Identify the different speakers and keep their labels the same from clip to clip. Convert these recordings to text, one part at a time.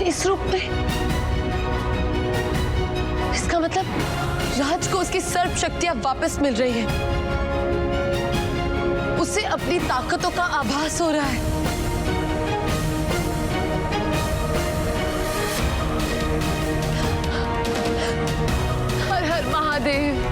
Speaker 1: इस रूप में? इसका मतलब राज को उसकी सर्व शक्तियां वापस मिल रही हैं। उसे अपनी ताकतों का आभास हो रहा है। हर हर महादेव।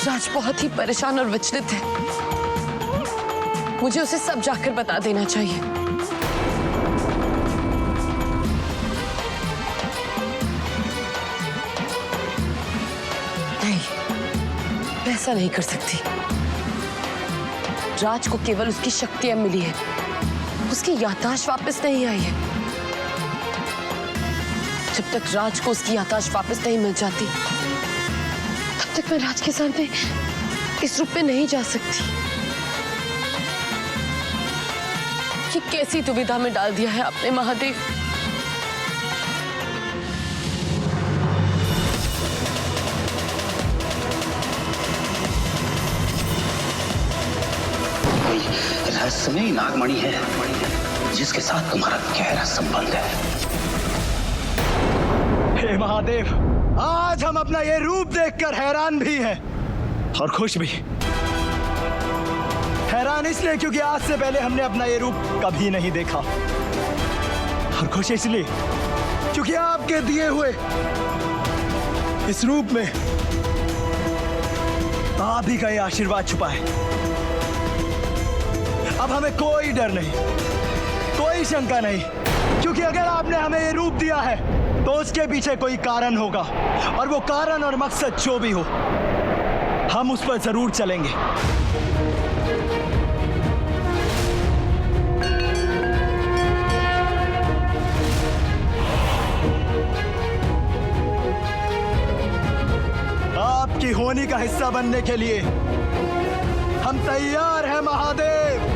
Speaker 1: राज बहुत ही परेशान और विचलित है। मुझे उसे सब जाकर बता देना चाहिए। नहीं, मैं ऐसा नहीं कर सकती। राज को केवल उसकी शक्तियां मिली है, उसकी याददाश्त वापस नहीं आई है। जब तक राज को उसकी याददाश्त वापस नहीं मिल जाती, तब तक मैं राज के सामने इस रूप में नहीं जा सकती। ये कैसी दुविधा में डाल दिया है आपने महादेव।
Speaker 2: रहस्यमयी नागमणि है जिसके साथ तुम्हारा गहरा संबंध है।
Speaker 3: हे महादेव, आज हम अपना ये रूप देखकर हैरान भी हैं और खुश भी। हैरान इसलिए क्योंकि आज से पहले हमने अपना ये रूप कभी नहीं देखा, और खुश इसलिए क्योंकि आपके दिए हुए इस रूप में आप ही का ये आशीर्वाद छुपा है। अब हमें कोई डर नहीं, कोई शंका नहीं, क्योंकि अगर आपने हमें ये रूप दिया है तो उसके पीछे कोई कारण होगा, और वो कारण और मकसद जो भी हो, हम उस पर जरूर चलेंगे। आपकी होनी का हिस्सा बनने के लिए हम तैयार हैं महादेव।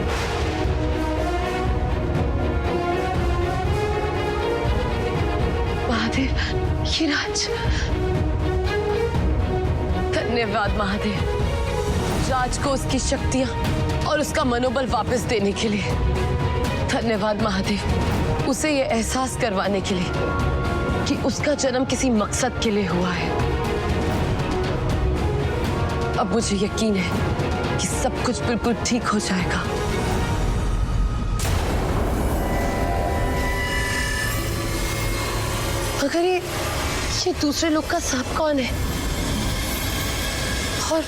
Speaker 1: महादेव, ये राज। धन्यवाद महादेव, राज को उसकी शक्तियां और उसका मनोबल वापस देने के लिए। धन्यवाद महादेव, उसे ये एहसास करवाने के लिए कि उसका जन्म किसी मकसद के लिए हुआ है। अब मुझे यकीन है कि सब कुछ बिल्कुल ठीक हो जाएगा। मगर ये दूसरे लोग का सांप कौन है, और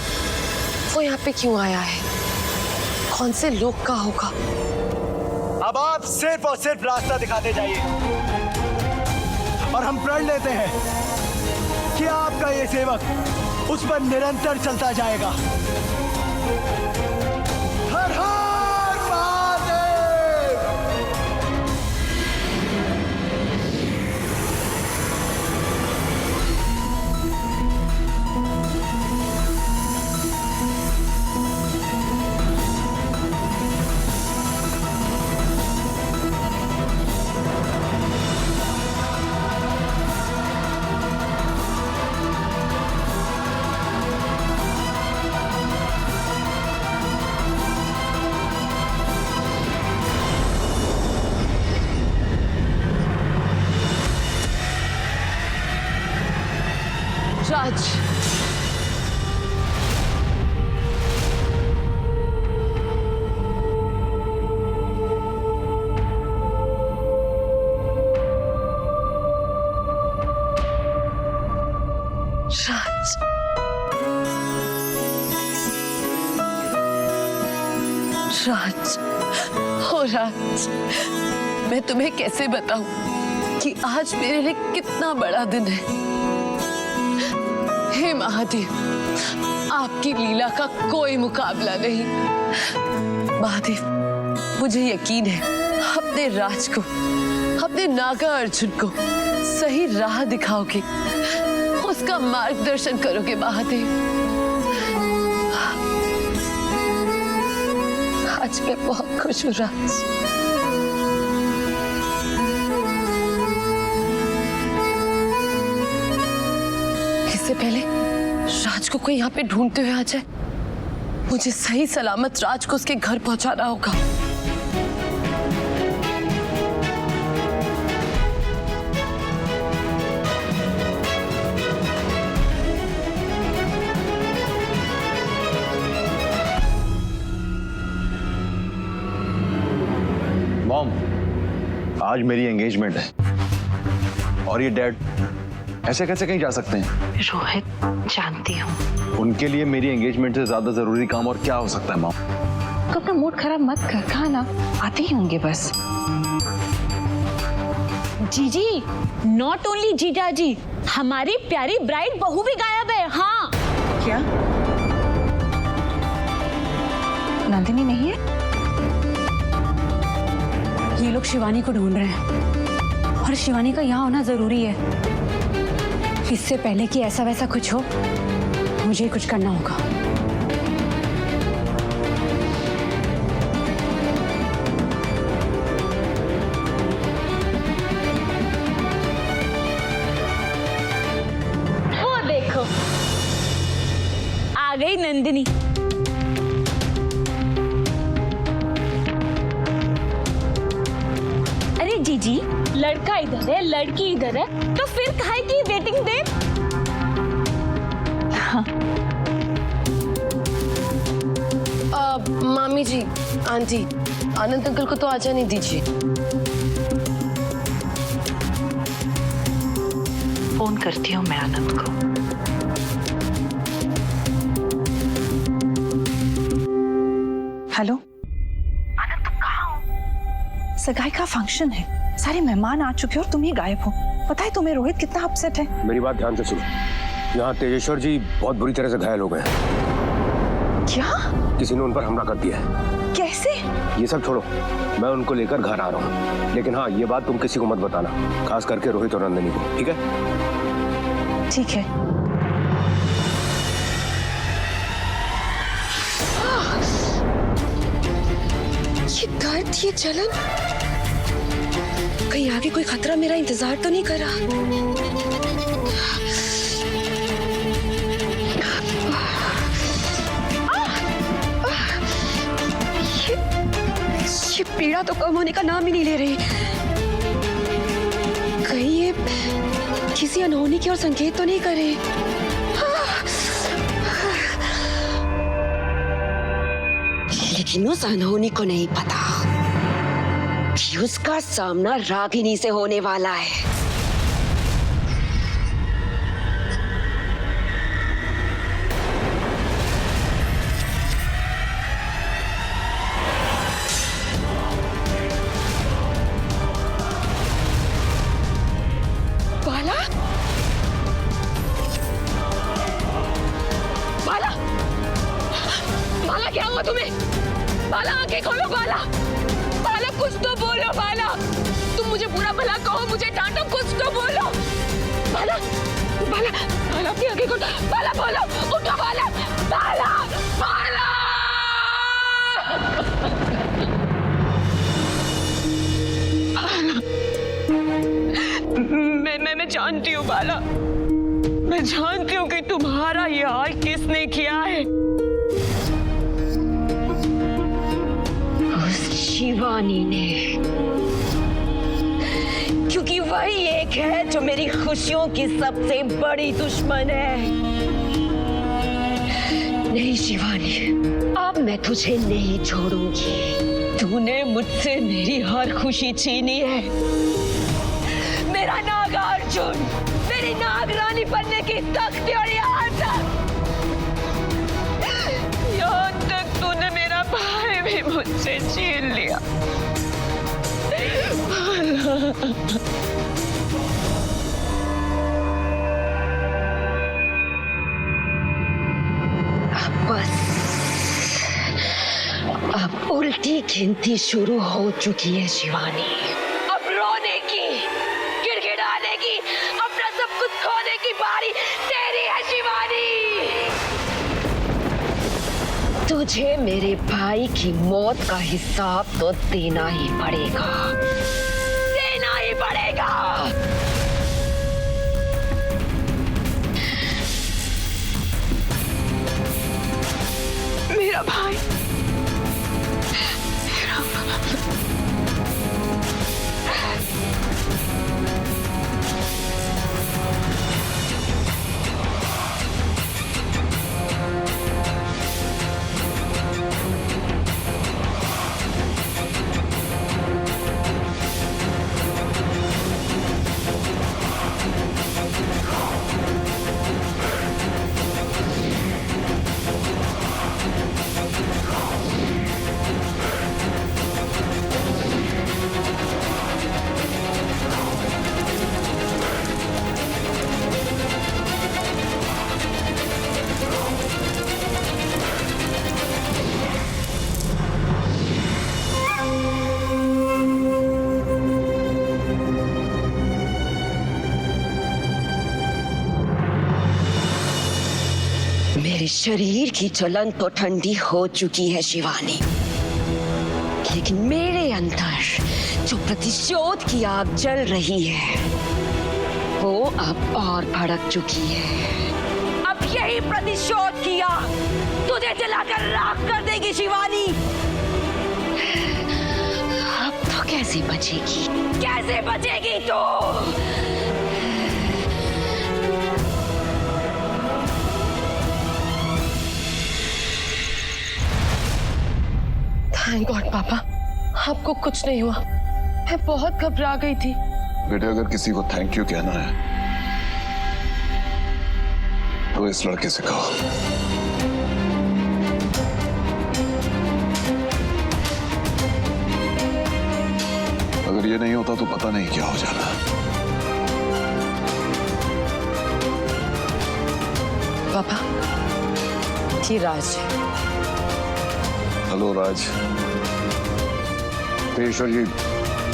Speaker 1: वो यहाँ पे क्यों आया है? कौन से लोग का होगा?
Speaker 3: अब आप सिर्फ और सिर्फ रास्ता दिखाते जाइए, और हम प्रण लेते हैं कि आपका ये सेवक उस पर निरंतर चलता जाएगा। हर हर महादेव।
Speaker 1: राज, राज, राज, हो राज, मैं तुम्हें कैसे बताऊं? कि आज मेरे लिए कितना बड़ा दिन है। हे महादेव, आपकी लीला का कोई मुकाबला नहीं। महादेव, मुझे यकीन है अपने राज को, अपने नागा अर्जुन को सही राह दिखाओगे, उसका मार्गदर्शन करोगे महादेव। आज मैं बहुत खुश हूँ राज। इससे पहले राज को कोई यहाँ पे ढूंढते हुए आ जाए, मुझे सही सलामत राज को उसके घर पहुंचाना होगा।
Speaker 4: मॉम, आज मेरी एंगेजमेंट है और ये डैड ऐसे कैसे कहीं जा सकते हैं?
Speaker 5: रोहित, जानती हूँ।
Speaker 4: उनके लिए मेरी एंगेजमेंट से ज्यादा जरूरी काम और क्या हो सकता है मॉम?
Speaker 5: तो अपना मूड खराब मत कर, कहा ना आते ही होंगे बस।
Speaker 6: जीजी, नॉट ओनली जीजा जी, हमारी प्यारी ब्राइड बहू भी गायब है। हाँ,
Speaker 5: क्या नंदिनी नहीं है?
Speaker 6: ये लोग शिवानी को ढूंढ रहे हैं और शिवानी का यहाँ होना जरूरी है। इससे पहले कि ऐसा वैसा कुछ हो, मुझे ही कुछ करना होगा। वो देखो, आ गई नंदिनी। अरे जीजी, लड़का इधर है, लड़की इधर है, तो फिर काहे की वेटिंग देर?
Speaker 1: मामी जी, आंटी, आनंद अंकल को तो आ जाने दीजिए।
Speaker 5: फोन करती हूँ मैं आनंद को। हेलो आनंद, तुम कहाँ हो? सगाई का फंक्शन है, सारे मेहमान आ चुके और तुम ही गायब हो। पता है तुम्हें रोहित कितना अपसेट है?
Speaker 7: मेरी बात ध्यान से सुनो। यहाँ तेजेश्वर जी बहुत बुरी तरह से घायल हो गए हैं।
Speaker 5: क्या?
Speaker 7: किसी ने उन पर हमला कर दिया है।
Speaker 5: कैसे?
Speaker 7: ये सब छोड़ो, मैं उनको लेकर घर आ रहा हूँ, लेकिन हाँ, ये बात तुम किसी को मत बताना, खास करके रोहित और नंदिनी को, ठीक है?
Speaker 5: ठीक है।
Speaker 1: ये दर्द, ये जलन, कहीं आगे कोई खतरा मेरा इंतजार तो नहीं कर रहा? ये पीड़ा तो कम होने का नाम ही नहीं ले रही। कहीं ये किसी अनहोनी की ओर संकेत तो नहीं करे? लेकिन उस अनहोनी को नहीं पता कि उसका सामना रागिनी से होने वाला है। बाला, बाला, बाला, क्या हुआ तुम्हें? बाला, आंखें खोलो बाला। बाला, कुछ तो बोलो बाला। तुम मुझे बुरा भला कहो, मुझे डांटो, कुछ तो बोलो बाला। बाला, बाला, अपनी आंखें खोलो। बाला, बोलो, उठो बाला। बाला, बाला। मैं जानती हूँ बाला, मैं जानती हूँ कि तुम्हारा ये हाल किसने किया है। शिवानी ने, क्योंकि वही एक है जो मेरी खुशियों की सबसे बड़ी दुश्मन है। नहीं शिवानी, अब मैं तुझे नहीं छोड़ूंगी। तूने मुझसे मेरी हर खुशी छीनी है। मेरा नागा अर्जुन, मेरी नागरानी बनने की तख्ती, और यहाँ तक तूने मेरा भाई भी मुझसे छीन लिया।
Speaker 8: गिनती शुरू हो चुकी है शिवानी। अब रोने की, गिड़गिड़ाने की, अपना सब कुछ खोने की बारी तेरी है शिवानी। तुझे मेरे भाई की मौत का हिसाब तो देना ही पड़ेगा, देना ही पड़ेगा। मेरा भाई, मेरे शरीर की जलन तो ठंडी हो चुकी है शिवानी, लेकिन मेरे अंदर जो प्रतिशोध की आग जल रही है वो अब और भड़क चुकी है। अब यही प्रतिशोध की आग तुझे जलाकर राख कर देगी शिवानी। अब तो कैसे बचेगी, कैसे बचेगी तू?
Speaker 1: थैंक गॉड पापा, आपको कुछ नहीं हुआ। मैं बहुत घबरा गई थी।
Speaker 4: बेटे, अगर किसी को थैंक यू कहना है तो इस लड़के से कहो। अगर ये नहीं होता तो पता नहीं क्या हो जाना।
Speaker 1: पापा, ये राज है।
Speaker 4: हेलो राज।
Speaker 7: ईश्वर जी,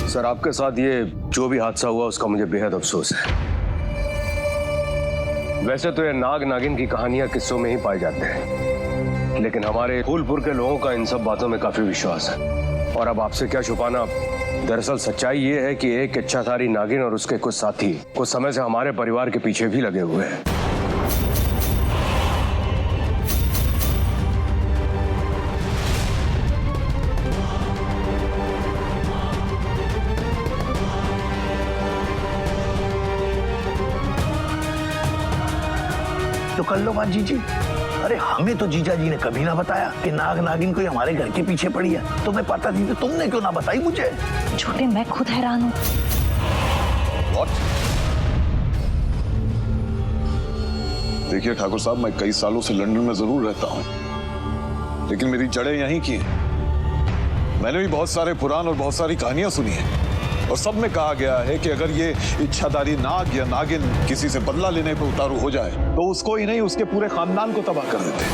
Speaker 7: सर आपके साथ ये जो भी हादसा हुआ उसका मुझे बेहद अफसोस है। वैसे तो ये नाग नागिन की कहानियां किस्सों में ही पाए जाते हैं, लेकिन हमारे फूलपुर के लोगों का इन सब बातों में काफी विश्वास है। और अब आपसे क्या छुपाना, दरअसल सच्चाई ये है कि एक इच्छाधारी नागिन और उसके कुछ साथी कुछ समय से हमारे परिवार के पीछे भी लगे हुए हैं।
Speaker 9: तो कर लो बात जीजी। अरे हमें तो जीजा जी ने कभी ना बताया कि नाग नागिन कोई हमारे घर के पीछे पड़ी है। तुम्हें पता थी तो तुमने क्यों ना बताई मुझे?
Speaker 5: छोटे, मैं खुद हैरान हूँ।
Speaker 4: देखिए ठाकुर साहब, मैं कई सालों से लंदन में जरूर रहता हूं, लेकिन मेरी जड़ें यहीं की हैं। मैंने भी बहुत सारे पुराण और बहुत सारी कहानियां सुनी हैं, और सब में कहा गया है कि अगर ये इच्छाधारी नाग या नागिन किसी से बदला लेने पर उतारू हो जाए तो उसको ही नहीं, उसके पूरे खानदान को तबाह कर देते हैं।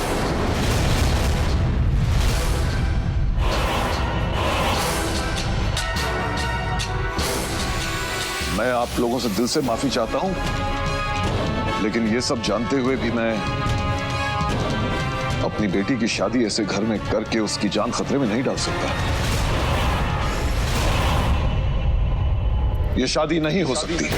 Speaker 4: मैं आप लोगों से दिल से माफी चाहता हूं, लेकिन ये सब जानते हुए भी मैं अपनी बेटी की शादी ऐसे घर में करके उसकी जान खतरे में नहीं डाल सकता। ये शादी नहीं हो सकती।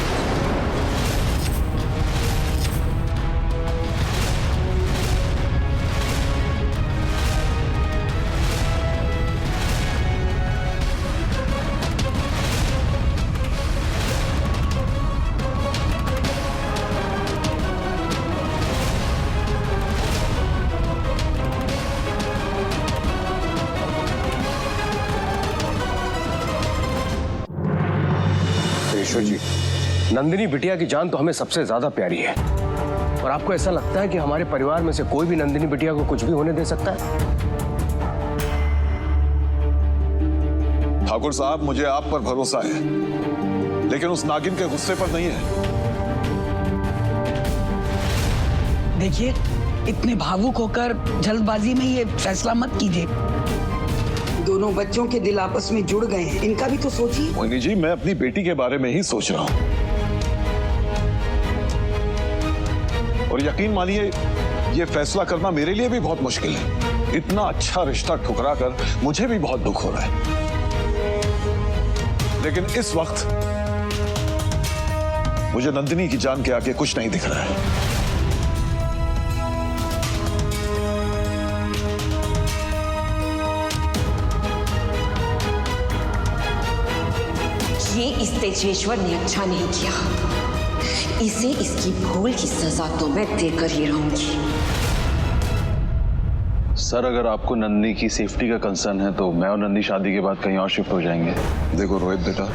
Speaker 7: ईश्वर जी, नंदिनी बिटिया की जान तो हमें सबसे ज्यादा प्यारी है, और आपको ऐसा लगता है कि हमारे परिवार में से कोई भी नंदिनी बिटिया को कुछ भी होने दे सकता है?
Speaker 4: ठाकुर साहब, मुझे आप पर भरोसा है, लेकिन उस नागिन के गुस्से पर नहीं है।
Speaker 10: देखिए, इतने भावुक होकर जल्दबाजी में ये फैसला मत कीजिए। दोनों बच्चों के दिल आपस में जुड़ गए हैं, इनका भी तो सोचिए।
Speaker 4: मोहिनी जी, मैं अपनी बेटी के बारे में ही सोच रहा हूं। और यकीन मानिए, यह फैसला करना मेरे लिए भी बहुत मुश्किल है। इतना अच्छा रिश्ता ठुकरा कर मुझे भी बहुत दुख हो रहा है। लेकिन इस वक्त मुझे नंदिनी की जान के आगे कुछ नहीं दिख रहा है।
Speaker 8: ये इस तेजेश्वर ने अच्छा नहीं किया। इसे इसकी भूल की सजा तो मैं देकर ही रहूंगी।
Speaker 11: सर, अगर आपको नंदिनी की सेफ्टी का कंसर्न है तो मैं और नंदी शादी के बाद कहीं और शिफ्ट हो जाएंगे।
Speaker 4: देखो रोहित बेटा,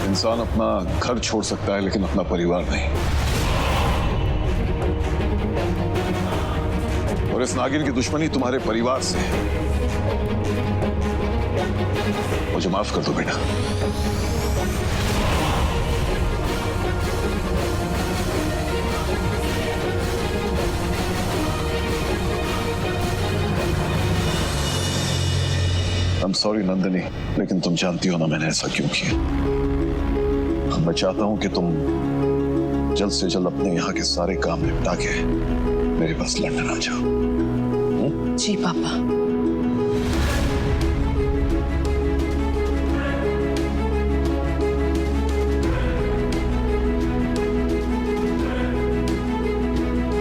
Speaker 4: इंसान अपना घर छोड़ सकता है लेकिन अपना परिवार नहीं। और इस नागिन की दुश्मनी तुम्हारे परिवार से है। मुझे माफ कर दो बेटा। I'm sorry नंदिनी, लेकिन तुम जानती हो ना मैंने ऐसा क्यों किया। मैं चाहता हूं कि तुम जल्द से जल्द अपने यहाँ के सारे काम निपटा के मेरे पास लंदन आ जाओ।
Speaker 1: जी पापा।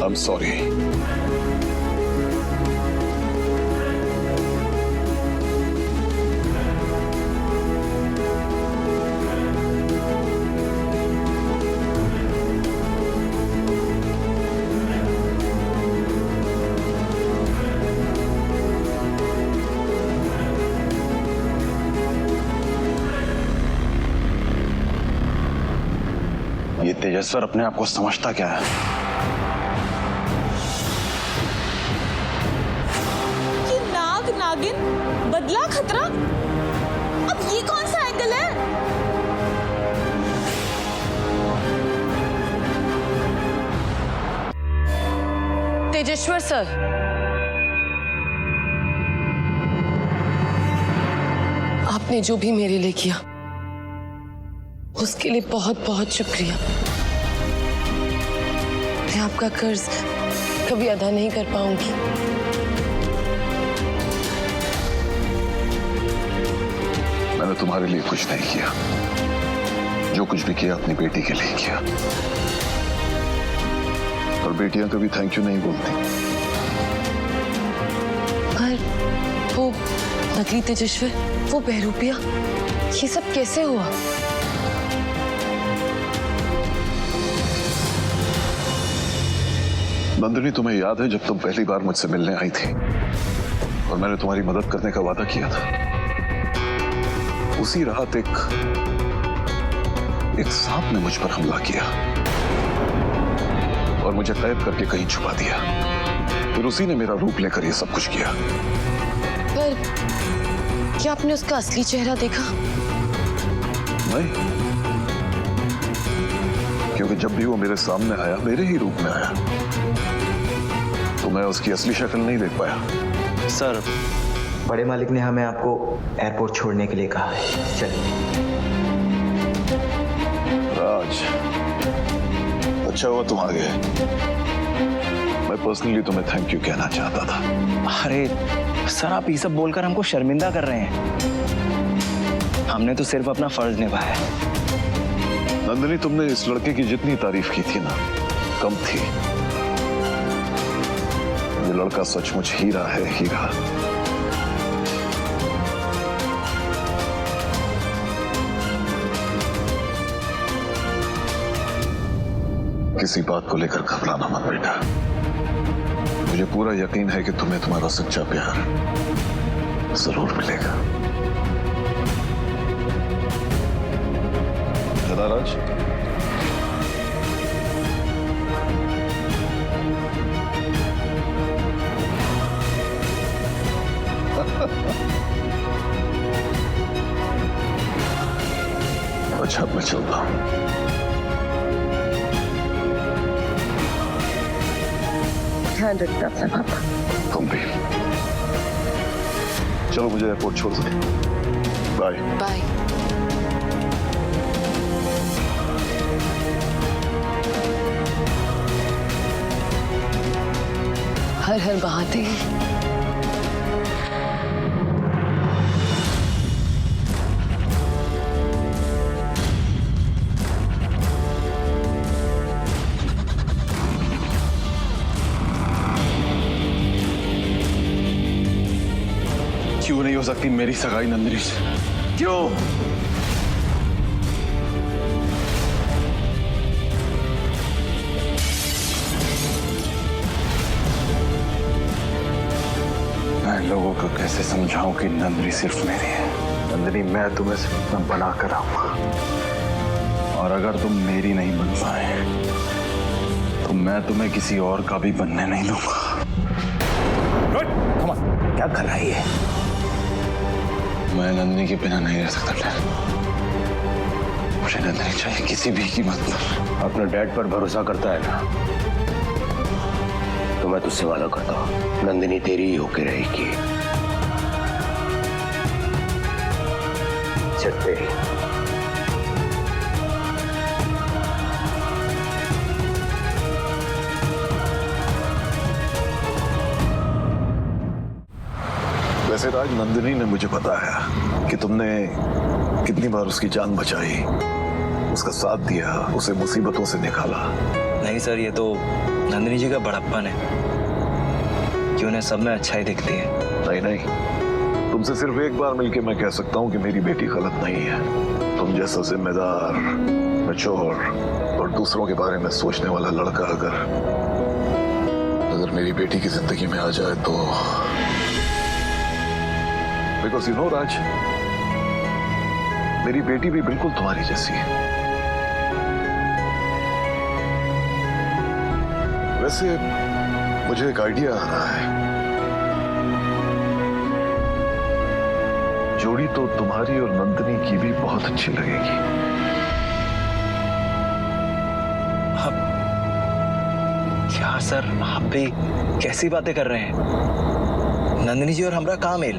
Speaker 4: I'm sorry।
Speaker 11: ये तेजस्वर अपने आप को समझता क्या है?
Speaker 12: ये नाग नागिन बदला खतरा, अब ये कौन सा एंगल है?
Speaker 1: तेजेश्वर सर, आपने जो भी मेरे लिए किया उसके लिए बहुत बहुत शुक्रिया। मैं आपका कर्ज कभी अदा नहीं कर पाऊंगी।
Speaker 4: मैंने तुम्हारे लिए कुछ नहीं किया। जो कुछ भी किया अपनी बेटी के लिए किया। और बेटियां कभी थैंक यू नहीं बोलती।
Speaker 1: पर वो नकली तेजस्वर, वो बहरूपिया, ये सब कैसे हुआ?
Speaker 4: नंदिनी, तुम्हें याद है जब तुम पहली बार मुझसे मिलने आई थी और मैंने तुम्हारी मदद करने का वादा किया था? उसी रात एक सांप ने मुझ पर हमला किया और मुझे कैद करके कहीं छुपा दिया। फिर उसी ने मेरा रूप लेकर ये सब कुछ किया।
Speaker 1: पर क्या आपने उसका असली चेहरा देखा?
Speaker 4: नहीं, क्योंकि जब भी वो मेरे सामने आया, मेरे ही रूप में आया, तो मैं उसकी असली शक्ल नहीं देख पाया।
Speaker 13: सर, बड़े मालिक ने हमें आपको एयरपोर्ट छोड़ने के लिए कहा है। चलिए।
Speaker 4: राज, अच्छा हुआ तुम आ गए। मैं पर्सनली तुम्हें थैंक यू कहना चाहता था।
Speaker 13: अरे सर, आप ये सब बोलकर हमको शर्मिंदा कर रहे हैं। हमने तो सिर्फ अपना फर्ज निभाया है।
Speaker 4: नंदिनी, तुमने इस लड़के की जितनी तारीफ की थी ना, कम थी। ये लड़का सचमुच हीरा है, हीरा। किसी बात को लेकर घबराना मत बेटा। मुझे पूरा यकीन है कि तुम्हें तुम्हारा सच्चा प्यार जरूर मिलेगा। राज, अच्छा मैं चलता हूं।
Speaker 1: ध्यान रखना अपना पापा।
Speaker 4: तुम भी। चलो मुझे एयरपोर्ट छोड़ दो। Bye
Speaker 1: bye. हर हर महादेव।
Speaker 11: क्यों नहीं हो सकती मेरी सगाई नंदिनी से? क्यों? मैं लोगों को कैसे समझाऊं कि नंदिनी सिर्फ मेरी है? नंदिनी, मैं तुम्हें सिर्फ अपना बना कर आऊंगा, और अगर तुम मेरी नहीं बन पाए तो मैं तुम्हें किसी और का भी बनने नहीं दूंगा।
Speaker 9: क्या कर रहा है ये?
Speaker 11: मैं नंदिनी के बिना नहीं रह सकता डैड। मुझे नंदिनी चाहिए किसी भी कीमत पर।
Speaker 7: अपने डैड पर भरोसा करता है ना, तो मैं तुझसे वादा करता हूँ नंदिनी तेरी ही होके रहेगी। चट्टे।
Speaker 4: वैसे राज, नंदिनी ने मुझे बताया कि तुमने कितनी बार उसकी जान बचाई, उसका साथ दिया, उसे मुसीबतों से निकाला।
Speaker 13: नहीं सर, ये तो नंदिनी जी का बड़प्पन है कि उन्हें सब में अच्छा ही दिखती है।
Speaker 4: नहीं नहीं, तुमसे सिर्फ एक बार मिलके मैं कह सकता हूँ कि मेरी बेटी गलत नहीं है। तुम जैसा जिम्मेदार, मैच्योर और दूसरों के बारे में सोचने वाला लड़का अगर मेरी बेटी की जिंदगी में आ जाए तो, बिकॉज यू नो राज, मेरी बेटी भी बिल्कुल तुम्हारी जैसी है। वैसे मुझे एक आइडिया आ रहा है। जोड़ी तो तुम्हारी और नंदिनी की भी बहुत अच्छी लगेगी।
Speaker 13: क्या सर, आप भी कैसी बातें कर रहे हैं? नंदिनी जी और हमरा कहाँ मेल?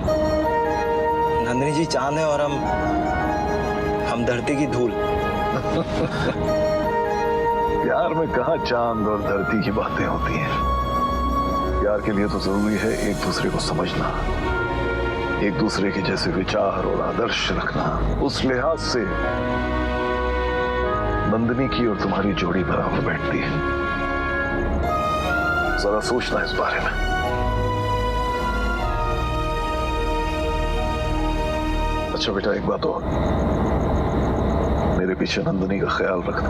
Speaker 13: नंदिनी जी चांद है और हम धरती की धूल।
Speaker 4: प्यार में कहाँ चांद और धरती की बातें होती हैं। प्यार के लिए तो जरूरी है एक दूसरे को समझना, एक दूसरे के जैसे विचार और आदर्श रखना। उस लिहाज से नंदिनी की और तुम्हारी जोड़ी बराबर बैठती है। जरा सोचना इस बारे में। अच्छा बेटा, एक बात और, मेरे पीछे नंदिनी का ख्याल रखना।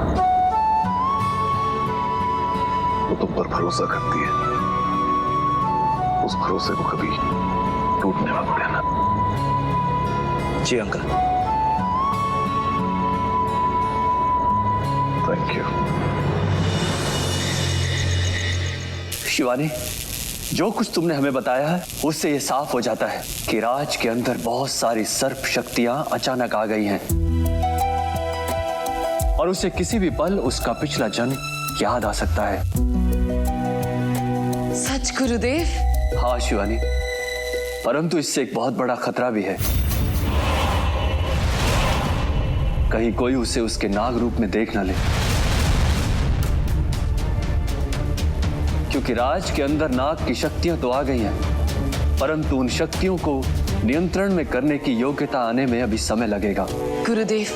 Speaker 4: वो तुम पर भरोसा करती है, उस भरोसे को कभी टूटने मत देना।
Speaker 13: जी अंकल।
Speaker 4: Thank you.
Speaker 14: शिवानी, जो कुछ तुमने हमें बताया है उससे ये साफ हो जाता है कि राज के अंदर बहुत सारी सर्प शक्तियां अचानक आ गई हैं और उसे किसी भी पल उसका पिछला जन्म याद आ सकता है।
Speaker 1: सच गुरुदेव?
Speaker 14: हाँ शिवानी, परंतु इससे एक बहुत बड़ा खतरा भी है। कहीं कोई उसे उसके नाग रूप में देख ना ले, क्योंकि राज के अंदर नाग की शक्तियां तो आ गई हैं, परंतु उन शक्तियों को नियंत्रण में करने की योग्यता आने में अभी समय लगेगा।
Speaker 1: गुरुदेव,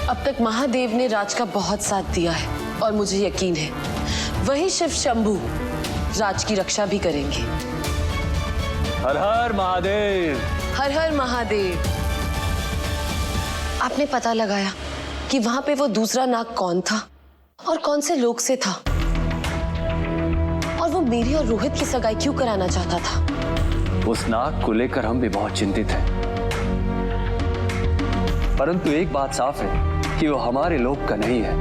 Speaker 1: अब तक महादेव ने राज का बहुत साथ दिया है और मुझे यकीन है वही शिव शंभू राज की रक्षा भी करेंगे।
Speaker 14: हर हर महादेव।
Speaker 1: हर हर महादेव। आपने पता लगाया कि वहां पे वो दूसरा नाग कौन था और कौन से लोग से था, और वो मेरी और रोहित की सगाई क्यों कराना चाहता था?
Speaker 14: उस नाग को लेकर हम भी बहुत चिंतित हैं, परंतु एक बात साफ है कि वो हमारे लोक का नहीं है।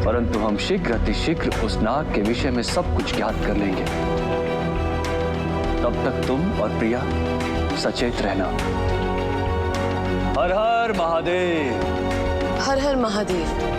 Speaker 14: परंतु हम शीघ्र अतिशीघ्र उस नाग के विषय में सब कुछ ज्ञात कर लेंगे। तब तक तुम और प्रिया सचेत रहना। हर हर महादेव।
Speaker 1: हर हर महादेव।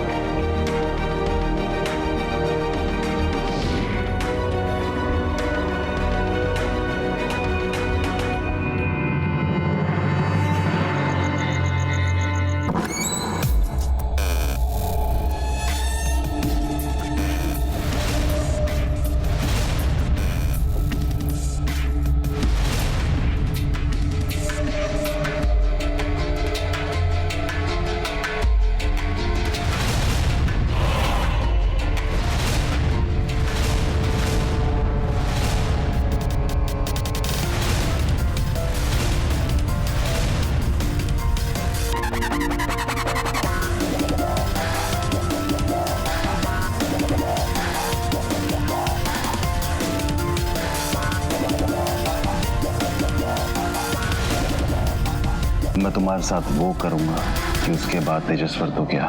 Speaker 11: मैं तुम्हारे साथ वो करूंगा कि उसके बाद तेजस्वर तो क्या,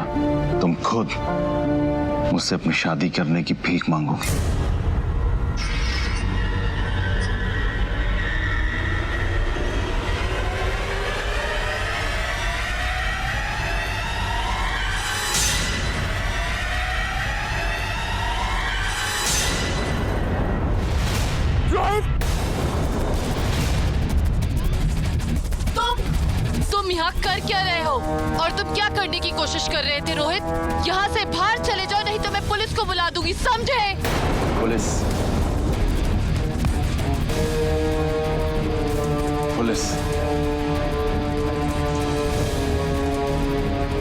Speaker 11: तुम खुद मुझसे अपनी शादी करने की भीख मांगोगी।
Speaker 1: तुम यहाँ कर क्या रहे हो और तुम क्या करने की कोशिश कर रहे थे रोहित? यहाँ से बाहर चले जाओ नहीं तो मैं पुलिस को बुला दूंगी, समझे?
Speaker 11: पुलिस? पुलिस?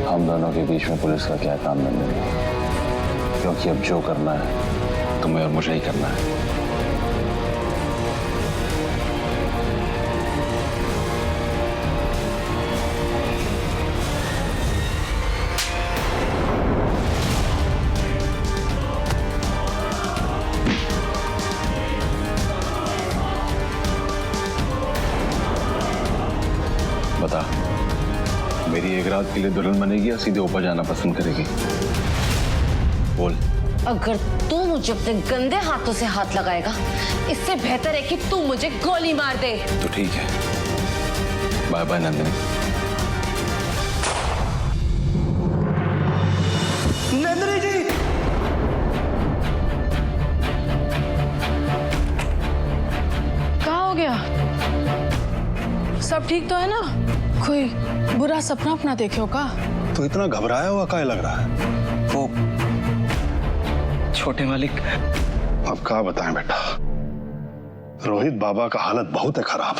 Speaker 11: हम दोनों के बीच में पुलिस का क्या काम नहीं है, क्योंकि अब जो करना है तुम्हें और मुझे ही करना है। बता, मेरी एक रात के लिए दुल्हन बनेगी या सीधे ऊपर जाना पसंद करेगी? बोल।
Speaker 1: अगर तू मुझे अपने गंदे हाथों से हाथ लगाएगा, इससे बेहतर है कि तू मुझे गोली मार दे।
Speaker 11: तो ठीक है, बाय बाय नंदिनी।
Speaker 3: नंदिनी जी!
Speaker 12: कहाँ हो गया? सब ठीक तो है ना? कोई बुरा सपना अपना देखे हो का?
Speaker 9: तो इतना घबराया हुआ काहे लग रहा है?
Speaker 13: वो छोटे मालिक।
Speaker 9: अब क्या बताएं बेटा, रोहित बाबा का हालत बहुत है खराब।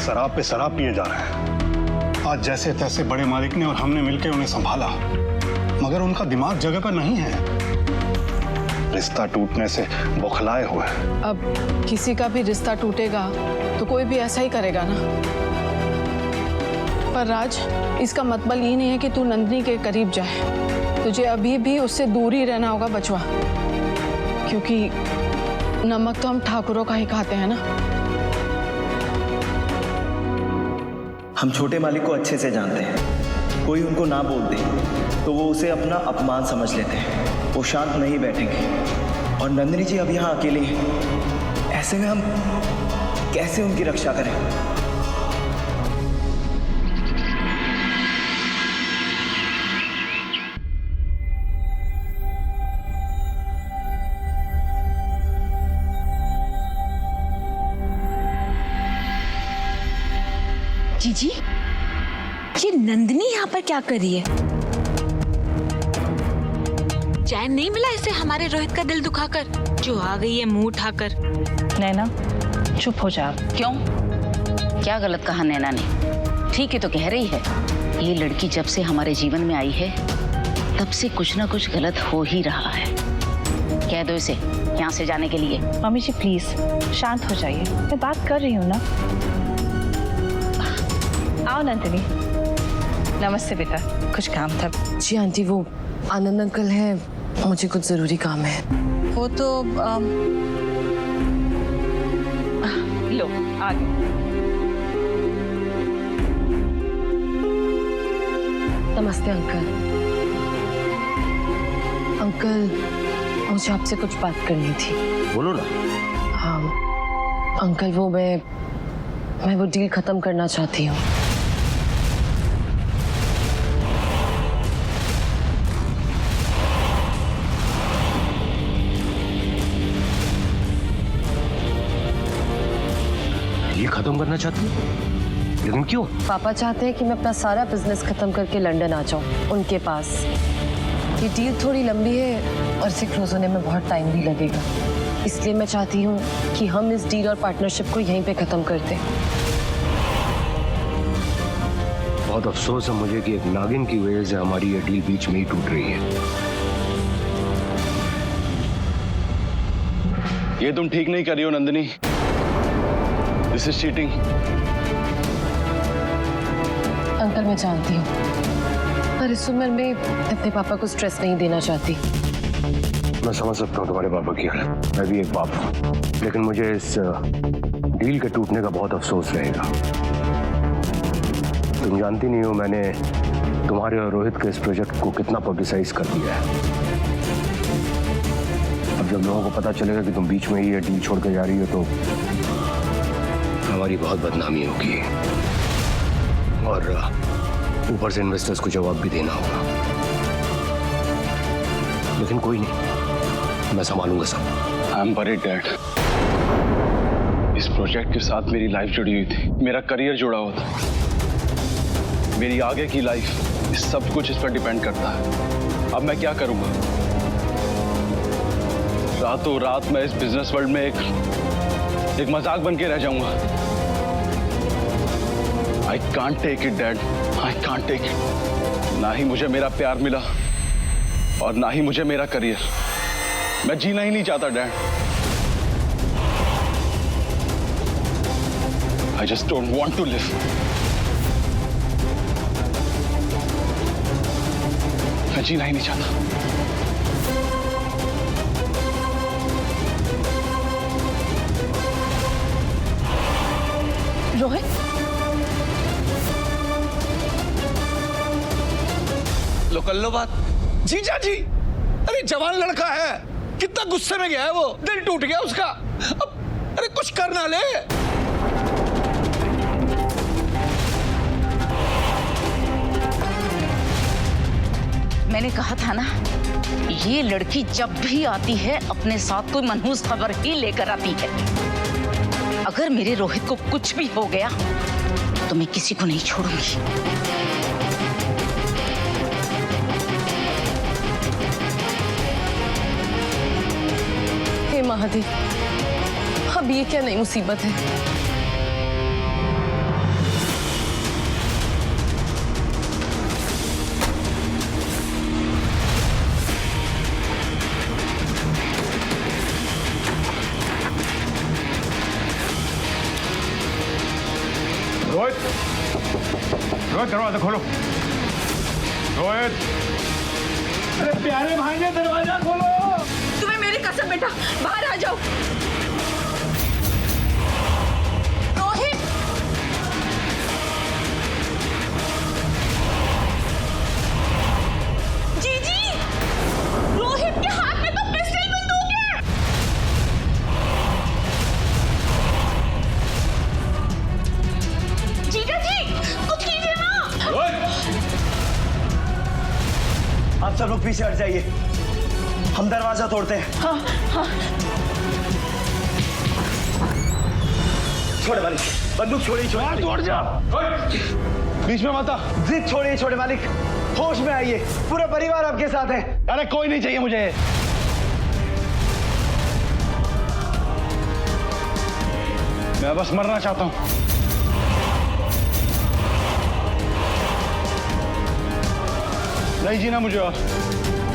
Speaker 9: शराब पे शराब पिए जा रहे हैं। आज जैसे तैसे बड़े मालिक ने और हमने मिलकर उन्हें संभाला, मगर उनका दिमाग जगह पर नहीं है। रिश्ता टूटने से बौखलाए हुए।
Speaker 12: अब किसी का भी रिश्ता टूटेगा तो कोई भी ऐसा ही करेगा ना। पर राज, इसका मतलब ये नहीं है कि तू नंदिनी के करीब जाए। तुझे अभी भी उससे दूर ही रहना होगा बचवा, क्योंकि नमक तो हम ठाकुरों का ही खाते हैं ना।
Speaker 13: हम छोटे मालिक को अच्छे से जानते हैं। कोई उनको ना बोल दे तो वो उसे अपना अपमान समझ लेते हैं। वो शांत नहीं बैठेंगे। और नंदिनी जी अब यहाँ अकेली है। ऐसे में हम कैसे उनकी रक्षा करें?
Speaker 8: जीजी, ये नंदिनी यहाँ पर क्या कर रही है?
Speaker 12: चैन नहीं मिला इसे हमारे रोहित का दिल दुखाकर, जो आ गई है मुंह उठाकर।
Speaker 5: नैना, चुप हो जा।
Speaker 8: क्यों? क्या गलत कहा नैना ने? ठीक ही तो कह रही है। ये लड़की जब से हमारे जीवन में आई है, तब से कुछ ना कुछ गलत हो ही रहा है। कह दो इसे यहाँ से जाने के लिए।
Speaker 5: मम्मी जी प्लीज शांत हो जाइए, मैं बात कर रही हूँ ना। आओ नंदिनी। नमस्ते बेटा, कुछ काम था?
Speaker 1: जी आंटी, वो आनंद अंकल है, मुझे कुछ जरूरी काम है।
Speaker 5: वो तो लो आ गए।
Speaker 1: नमस्ते अंकल। अंकल, मुझे आपसे कुछ बात करनी थी।
Speaker 7: बोलो ना।
Speaker 1: हाँ अंकल, वो मैं वो डील खत्म करना चाहती हूँ।
Speaker 7: डील खत्म करना चाहती हूँ? लेकिन क्यों?
Speaker 1: पापा चाहते हैं कि मैं अपना सारा बिजनेस खत्म करके लंदन आ जाऊँ उनके पास। ये डील थोड़ी लंबी है और इसे क्लोज होने में बहुत टाइम भी लगेगा, इसलिए मैं चाहती हूँ कि हम इस डील और पार्टनरशिप को यहीं पे खत्म कर दें।
Speaker 7: बहुत अफसोस है मुझे कि एक नागिन की वजह से हमारी ये डील बीच में ही टूट रही है।
Speaker 11: ये तुम ठीक नहीं कर रही हो Nandini. This is cheating.
Speaker 1: Uncle मैं जानती हूँ, पर इस उम्र में अपने पापा को स्ट्रेस नहीं देना चाहती।
Speaker 7: मैं समझ सकता हूँ तुम्हारे पापा की हालत, मैं भी एक बाप हूँ, लेकिन मुझे इस डील के टूटने का बहुत अफसोस रहेगा। तुम जानती नहीं हो मैंने तुम्हारे और रोहित के इस प्रोजेक्ट को कितना पब्लिसाइज कर दिया है। अब जब लोगों को पता चलेगा कि तुम बीच में ही ये डील छोड़ के जा रही हो तो हमारी बहुत बदनामी होगी, और ऊपर से इन्वेस्टर्स को जवाब भी देना होगा। लेकिन कोई नहीं, मैं संभालूंगा सब।
Speaker 9: I am worried dad. इस प्रोजेक्ट के साथ मेरी लाइफ जुड़ी हुई थी, मेरा करियर जुड़ा हुआ था, मेरी आगे की लाइफ, सब कुछ इस पर डिपेंड करता है। अब मैं क्या करूंगा? रातों रात मैं इस बिजनेस वर्ल्ड में एक मजाक बन के रह जाऊंगा। I can't take it dad, I can't take it. ना ही मुझे मेरा प्यार मिला और ना ही मुझे मेरा करियर। मैं जीना ही नहीं चाहता dad. I just don't want to live. मैं जीना ही नहीं चाहता।
Speaker 5: रोहित,
Speaker 9: लो कर लो बात। जीजा जी, अरे जवान लड़का है, कितना गुस्से में गया है वो, दिल टूट गया उसका। अब अरे कुछ कर ना ले।
Speaker 8: मैंने कहा था ना, ये लड़की जब भी आती है अपने साथ कोई मनहूस खबर ही लेकर आती है। अगर मेरे रोहित को कुछ भी हो गया तो मैं किसी को नहीं छोड़ूंगी।
Speaker 1: हे महादेव, अब ये क्या नई मुसीबत है?
Speaker 9: रोहित, रोहित दरवाजा खोलो। रोहित, अरे प्यारे भाई ने दरवाजा खोलो।
Speaker 5: तुम्हें मेरी कसम बेटा, बाहर आ जाओ। रोहित, जीजी, रोहित के हाथ में तो पिस्टल बंदूक है। जीजा जी, कुछ कीजिए ना।
Speaker 3: आप सब लोग पीछे हट जाइए, हम दरवाजा तोड़ते हैं।
Speaker 5: हाँ हाँ।
Speaker 3: छोटे मालिक, बंदूक छोड़िए। छोड़िए,
Speaker 9: तोड़ जा। बीच में मत आ।
Speaker 3: जिद छोड़िए छोटे मालिक, होश में आइए, पूरा परिवार आपके साथ है।
Speaker 9: अरे कोई नहीं चाहिए मुझे। मैं बस मरना चाहता हूं। नहीं जीना मुझे और।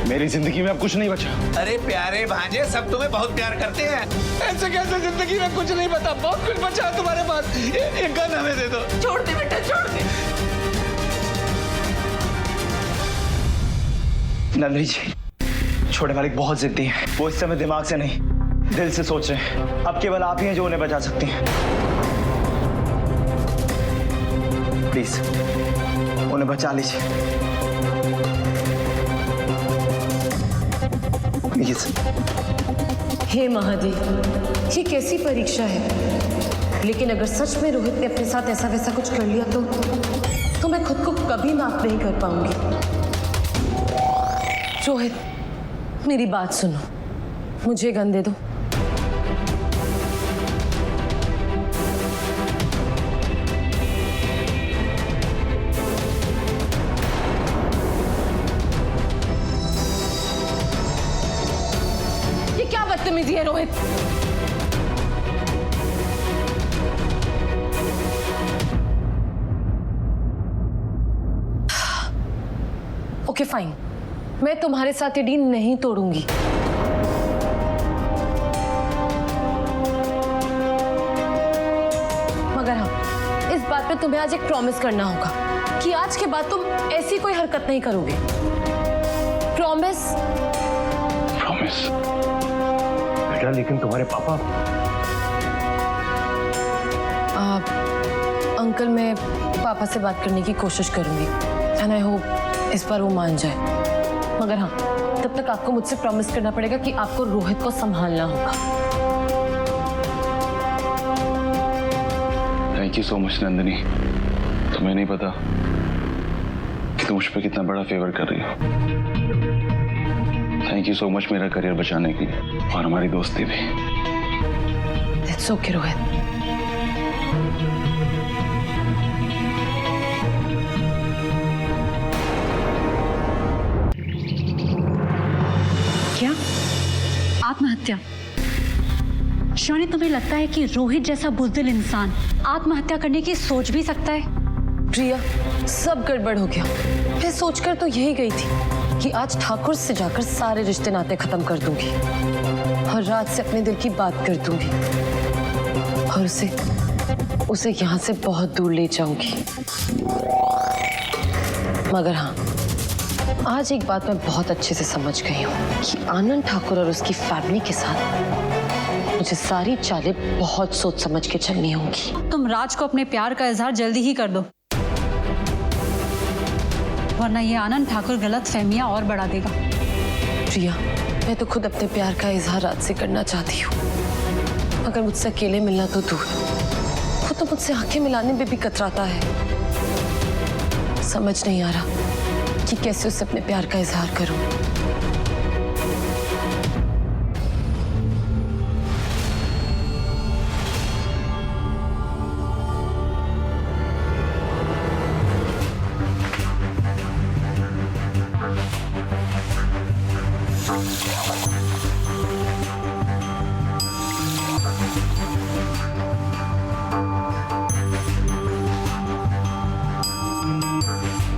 Speaker 9: मेरी जिंदगी में अब कुछ नहीं बचा।
Speaker 2: अरे प्यारे भांजे, सब तुम्हें बहुत प्यार करते हैं।
Speaker 9: ऐसे कैसे जिंदगी में कुछ नहीं बता? बहुत कुछ बचा है तुम्हारे पास। ये गन हमें दे दो।
Speaker 5: छोड़ दे बेटा, छोड़ दे।
Speaker 3: नंदनी जी, छोटे मालिक बहुत जिद्दी हैं। वो इस समय दिमाग से नहीं, दिल से सोच रहे हैं। अब केवल आप ही हैं जो उन्हें बचा सकती हैं। प्लीज उन्हें बचा लीजिए, प्लीज।
Speaker 1: हे महादेव, ये कैसी परीक्षा है? लेकिन अगर सच में रोहित ने अपने साथ ऐसा वैसा कुछ कर लिया तो मैं खुद को कभी माफ नहीं कर पाऊंगी। रोहित, मेरी बात सुनो, मुझे गन दे दो। ये क्या बदतमीजी है रोहित? ओके फाइन, मैं तुम्हारे साथ ये डील नहीं तोड़ूंगी। मगर हाँ, इस बात पे तुम्हें आज एक प्रॉमिस करना होगा। कि आज के बाद तुम ऐसी कोई हरकत नहीं करोगे। प्रॉमिस?
Speaker 11: प्रॉमिस।
Speaker 7: बेटा लेकिन तुम्हारे पापा।
Speaker 1: अंकल, मैं पापा से बात करने की कोशिश करूंगी एंड आई होप इस बार वो मान जाए। मगर हाँ, तब तक आपको मुझसे प्रॉमिस करना पड़ेगा कि आपको रोहित को संभालना होगा।
Speaker 11: Thank you so much Nandini. तुम्हें नहीं पता कि तुम मुझ पे कितना बड़ा फेवर कर रही हो। थैंक यू सो मच मेरा करियर बचाने के लिए और हमारी दोस्ती भी।
Speaker 1: It's okay Rohit.
Speaker 6: क्या आत्महत्या? शिवानी, तुम्हें लगता है कि रोहित जैसा बुज़दिल इंसान आत्महत्या करने की सोच भी सकता है?
Speaker 1: प्रिया, सब गड़बड़ हो गया। मैं सोचकर तो यही गई थी कि आज ठाकुर से जाकर सारे रिश्ते नाते खत्म कर दूंगी और राज से अपने दिल की बात कर दूंगी और उसे यहाँ से बहुत दूर ले जाऊंगी। मगर हाँ, आज एक बात मैं बहुत अच्छे से समझ गई हूँ कि आनंद ठाकुर और उसकी फैमिली के साथ मुझे सारी चालें बहुत सोच समझ के चलनी होंगी।
Speaker 6: तुम राज को अपने प्यार का इजहार जल्दी ही कर दो, वरना ये आनंद ठाकुर गलत फहमियां और बढ़ा देगा।
Speaker 1: प्रिया, मैं तो खुद अपने प्यार का इजहार राज से करना चाहती हूँ, मगर मुझसे अकेले मिलना तो दूर, वो तो मुझसे आंखें मिलाने में भी कतराता है। समझ नहीं आ रहा कि कैसे उसे अपने प्यार का इजहार करूं।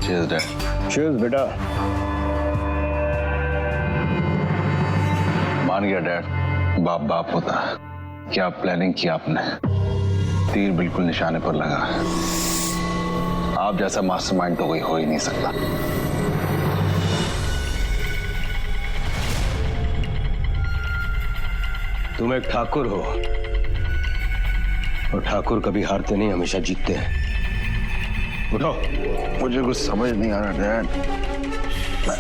Speaker 11: Cheers, Dad.
Speaker 7: चीयर्स बेटा।
Speaker 11: मान गया डैड, बाप बाप होता है। क्या प्लानिंग की आपने? तीर बिल्कुल निशाने पर लगा। आप जैसा मास्टरमाइंड तो कोई हो ही नहीं सकता।
Speaker 7: तुम एक ठाकुर हो और ठाकुर कभी हारते नहीं, हमेशा जीतते हैं। उठो।
Speaker 11: मुझे कुछ समझ नहीं आ रहा डैड, मैं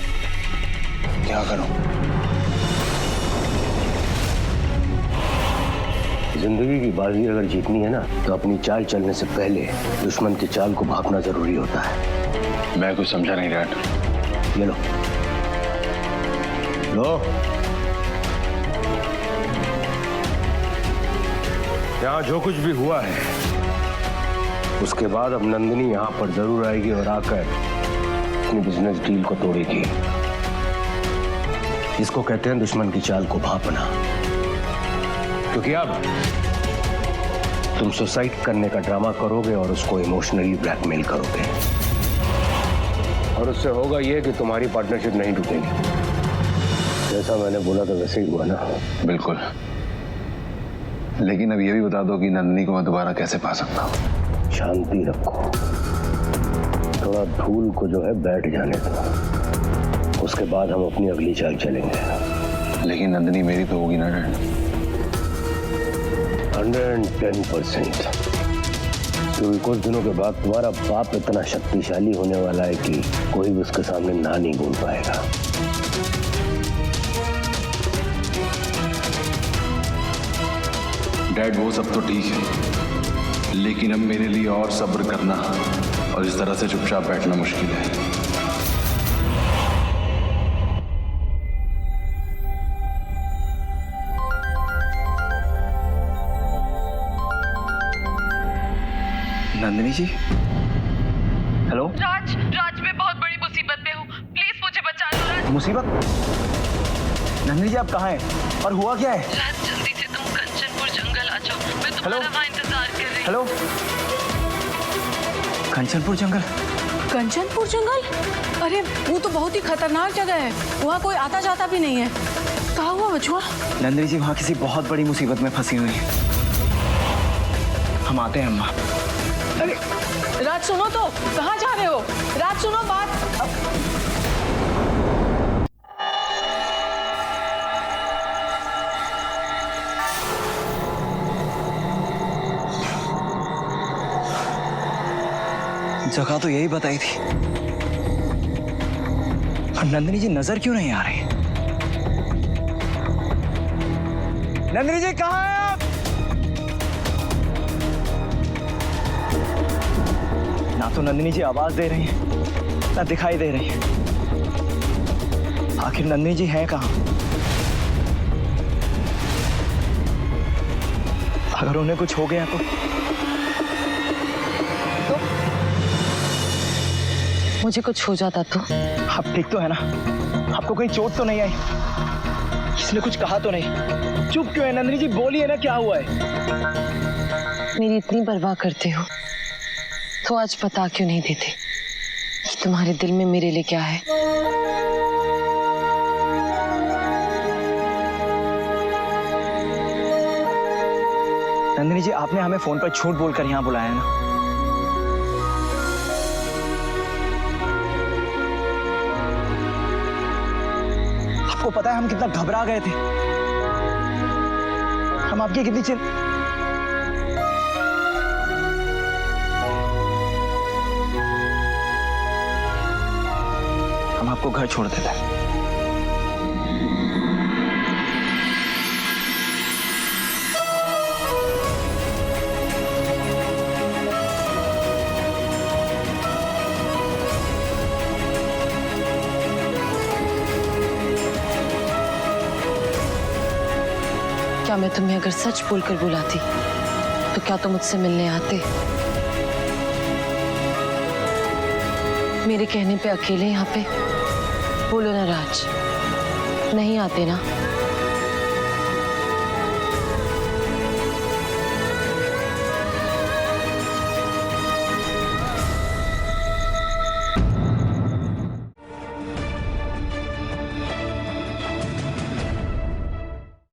Speaker 11: क्या करूं?
Speaker 7: जिंदगी की बाजी अगर जीतनी है ना, तो अपनी चाल चलने से पहले दुश्मन की चाल को भांपना जरूरी होता है।
Speaker 11: मैं कुछ समझा नहीं डैड।
Speaker 7: ये लो लो। यहाँ जो कुछ भी हुआ है उसके बाद अब नंदिनी यहाँ पर जरूर आएगी और आकर अपनी बिजनेस डील को तोड़ेगी। इसको कहते हैं दुश्मन की चाल को भांपना। क्योंकि अब तुम सुसाइड करने का ड्रामा करोगे और उसको इमोशनली ब्लैकमेल करोगे, और उससे होगा ये कि तुम्हारी पार्टनरशिप नहीं टूटेगी। जैसा मैंने बोला था वैसे ही हुआ ना?
Speaker 11: बिल्कुल। लेकिन अब ये भी बता दो कि नंदिनी को मैं दोबारा कैसे पा सकता हूँ?
Speaker 7: शांति रखो, थोड़ा धूल को जो है बैठ जाने दो, उसके बाद हम अपनी अगली चाल चलेंगे।
Speaker 11: लेकिन नंदिनी मेरी तो होगी ना डैड?
Speaker 7: 110%। क्योंकि कुछ दिनों के बाद तुम्हारा बाप इतना शक्तिशाली होने वाला है कि कोई भी उसके सामने ना नहीं बोल पाएगा।
Speaker 11: डैड वो सब तो ठीक है, लेकिन अब मेरे लिए और सब्र करना और इस तरह से चुपचाप बैठना मुश्किल है। नंदिनी जी, हेलो।
Speaker 1: राज, मैं बहुत बड़ी मुसीबत में हूँ, प्लीज मुझे बचा लो। राज,
Speaker 13: मुसीबत? नंदिनी जी आप कहाँ हैं और हुआ क्या है?
Speaker 1: राज, जल्दी से तुम कंचनपुर जंगल आ जाओ, मैं तुम्हारा वहाँ इंतजार कर रही हूँ।
Speaker 13: हेलो, कंचनपुर जंगल?
Speaker 12: कंचनपुर जंगल? अरे वो तो बहुत ही खतरनाक जगह है, वहाँ कोई आता जाता भी नहीं है। कहाँ हुआ बचुआ?
Speaker 13: नंदिनी जी वहाँ किसी बहुत बड़ी मुसीबत में फंसी हुई है। हम आते हैं अम्मा।
Speaker 12: अरे राज, राज सुनो तो, कहाँ जा रहे हो? राज सुनो बात।
Speaker 13: जगह तो यही बताई थी, और नंदिनी जी नजर क्यों नहीं आ रही? नंदिनी जी कहाँ हैं आप? ना तो नंदिनी जी आवाज दे रही हैं, ना दिखाई दे रही हैं। आखिर नंदिनी जी हैं कहाँ? अगर उन्हें कुछ हो गया तो
Speaker 1: मुझे कुछ हो जाता तो?
Speaker 13: आप ठीक तो है ना? आपको कहीं चोट तो नहीं आई? किसने कुछ कहा तो नहीं? चुप क्यों है नंदिनी जी? बोलिए ना, क्या हुआ है?
Speaker 1: मेरी इतनी परवाह करते हो तो आज बता क्यों नहीं देते कि तुम्हारे दिल में मेरे लिए क्या है?
Speaker 13: नंदिनी जी, आपने हमें फोन पर झूठ बोलकर यहाँ बुलाया है ना? आपको पता है हम कितना घबरा गए थे, हम आपकी कितनी हम आपको घर छोड़ देते।
Speaker 1: क्या मैं तुम्हें अगर सच बोलकर बुलाती तो क्या तुम मुझसे मिलने आते? मेरे कहने पे अकेले यहाँ पे? बोलो ना राज, नहीं आते ना?